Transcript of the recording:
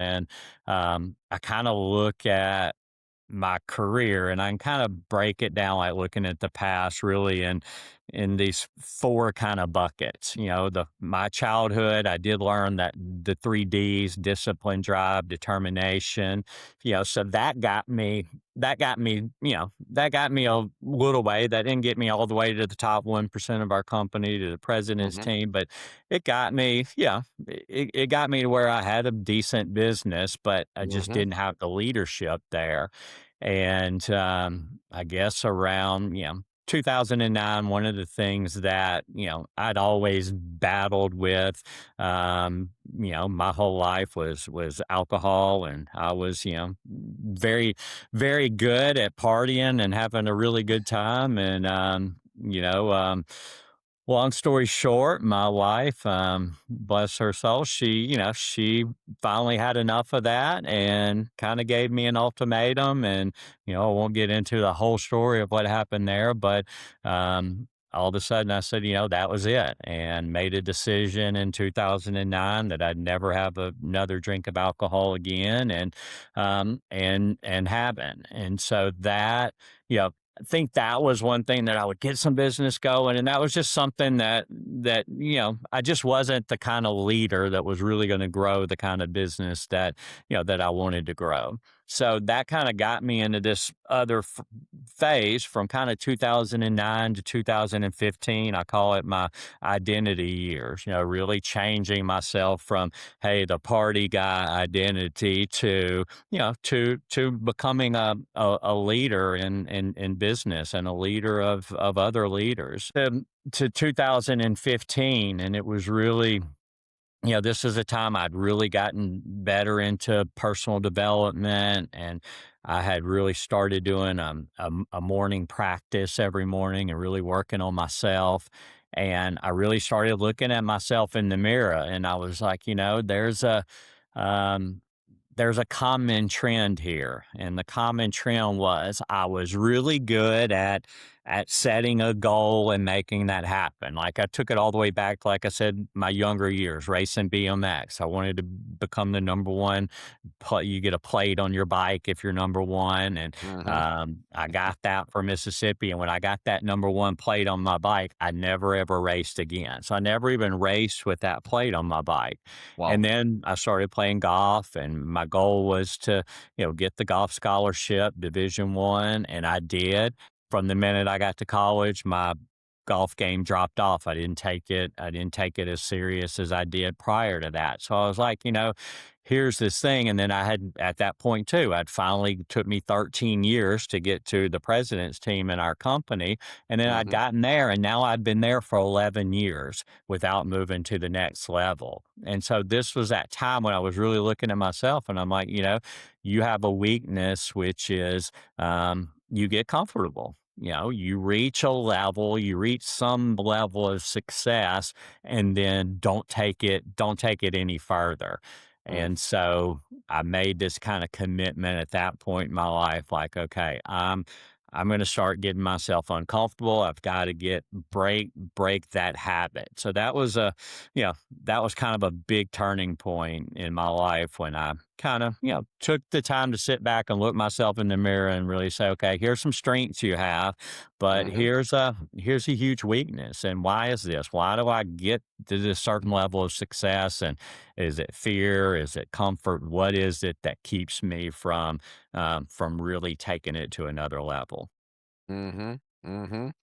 And I kind of look at my career and I can kind of break it down like looking at the past really in these four kind of buckets. The my childhood, I did learn that the three D's: discipline, drive, determination. So that got me a little way. That didn't get me all the way to the top 1% of our company, to the president's Mhm, team, but it got me, it got me to where I had a decent business, but I just mhm. didn't have the leadership there. And I guess around 2009, one of the things that I'd always battled with, my whole life was alcohol, and I was very very good at partying and having a really good time, and long story short, my wife, bless her soul, she finally had enough of that and kind of gave me an ultimatum. And, I won't get into the whole story of what happened there, but all of a sudden I said, that was it, and made a decision in 2009 that I'd never have another drink of alcohol again. And haven't. And so that, I think that was one thing that I would get some business going, and that was just something that I just wasn't the kind of leader that was really going to grow the kind of business that I wanted to grow. So that kind of got me into this other phase from kind of 2009 to 2015. I call it my identity years. Really changing myself from, hey, the party guy identity to becoming a leader in business and a leader of other leaders. To 2015, and it was really, this is a time I'd really gotten better into personal development, and I had really started doing a morning practice every morning and really working on myself. And I really started looking at myself in the mirror, and I was like, um, there's a common trend here, and the common trend was I was really good at setting a goal and making that happen. Like, I took it all the way back to, like I said, my younger years racing BMX. I wanted to become the number one. You get a plate on your bike if you're number one, and Mhm. I got that for Mississippi. And when I got that number one plate on my bike, I never ever raced again. So I never even raced with that plate on my bike. Wow. And then I started playing golf, and my goal was to, get the golf scholarship, Division 1, and I did. From the minute I got to college, my golf game dropped off. I didn't take it as serious as I did prior to that. So I was like, here's this thing. And then I had, at that point too, I'd finally, took me 13 years to get to the president's team in our company. And then I'd Mhm. gotten there, and now I'd been there for 11 years without moving to the next level. And so this was that time when I was really looking at myself, and I'm like, you have a weakness, which is you get comfortable. You reach a level, you reach some level of success, and then don't take it any further. Mm. And so I made this kind of commitment at that point in my life, like, okay, I'm going to start getting myself uncomfortable. I've got to break that habit. So that was kind of a big turning point in my life when I kind of, took the time to sit back and look myself in the mirror and really say, okay, here's some strengths you have, but Mhm. here's a huge weakness. And why is this? Why do I get to this certain level of success? And is it fear? Is it comfort? What is it that keeps me from really taking it to another level? Mhm. Mhm.